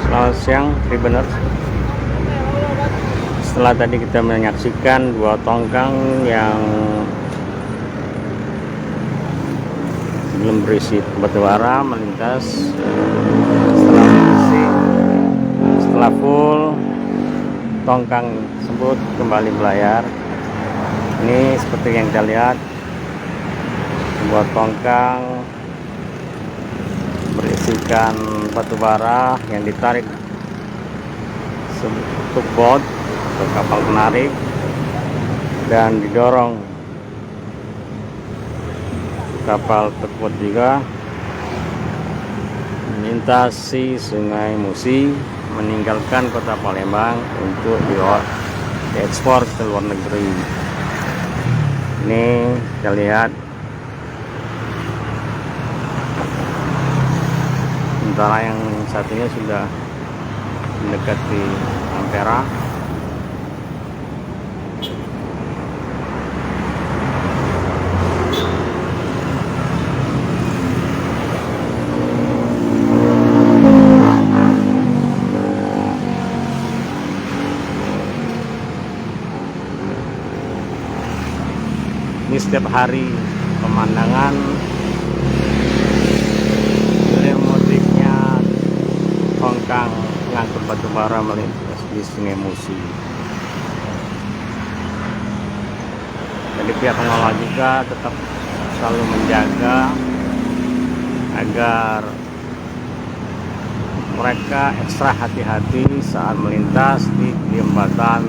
Selamat siang, Tribuners. Setelah tadi kita menyaksikan dua tongkang yang belum berisi batu bara melintas, setelah full tongkang tersebut kembali berlayar. Ini seperti yang kita lihat, dua tongkang berisikan batu bara yang ditarik tugboat atau kapal penarik dan didorong kapal tugboat juga melintasi Sungai Musi, meninggalkan kota Palembang untuk diekspor ke luar negeri. Ini kita lihat sementara yang satunya sudah mendekati Ampera. Ini setiap hari pemandangan tongkang mengangkut batu bara melintas di Sungai Musi. Jadi pihak pengelola juga tetap selalu menjaga agar mereka ekstra hati-hati saat melintas di jembatan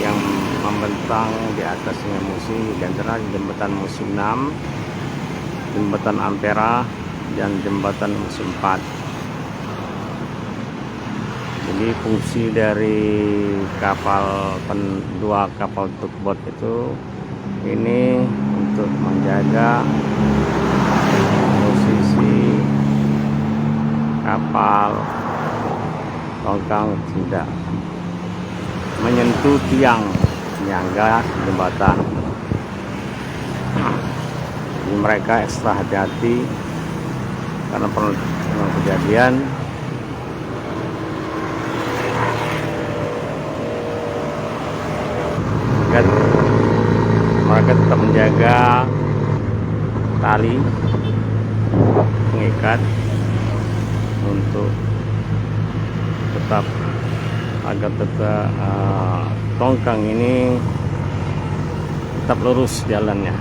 yang membentang di atas Sungai Musi, di antara jembatan Musi 6, jembatan Ampera, dan jembatan Musi 4. Jadi fungsi dari dua kapal tugboat itu ini untuk menjaga posisi kapal tongkang tidak menyentuh tiang penyangga jembatan. Jadi mereka ekstra hati-hati karena pernah kejadian mereka tetap menjaga tali pengikat untuk tetap agar tongkang ini tetap lurus jalannya,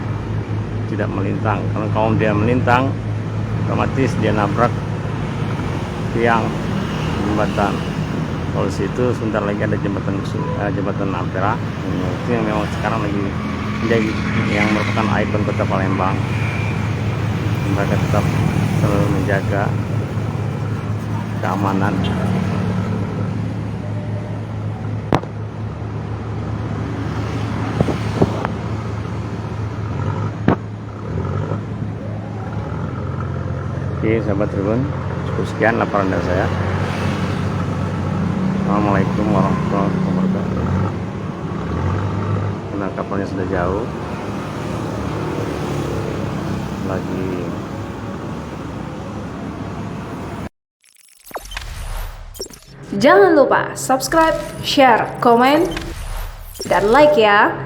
tidak melintang. Karena kalau dia melintang otomatis dia nabrak tiang jembatan. Kalau situ sebentar lagi ada jembatan Ampera, itu yang memang sekarang lagi menjadi yang merupakan ikon kota Palembang. Mereka tetap selalu menjaga keamanan. Oke, sahabat Tribun, cukup sekian laporan dari saya. Assalamualaikum warahmatullahi wabarakatuh. Karena kapalnya sudah jauh, lagi jangan lupa subscribe, share, komen, dan like ya.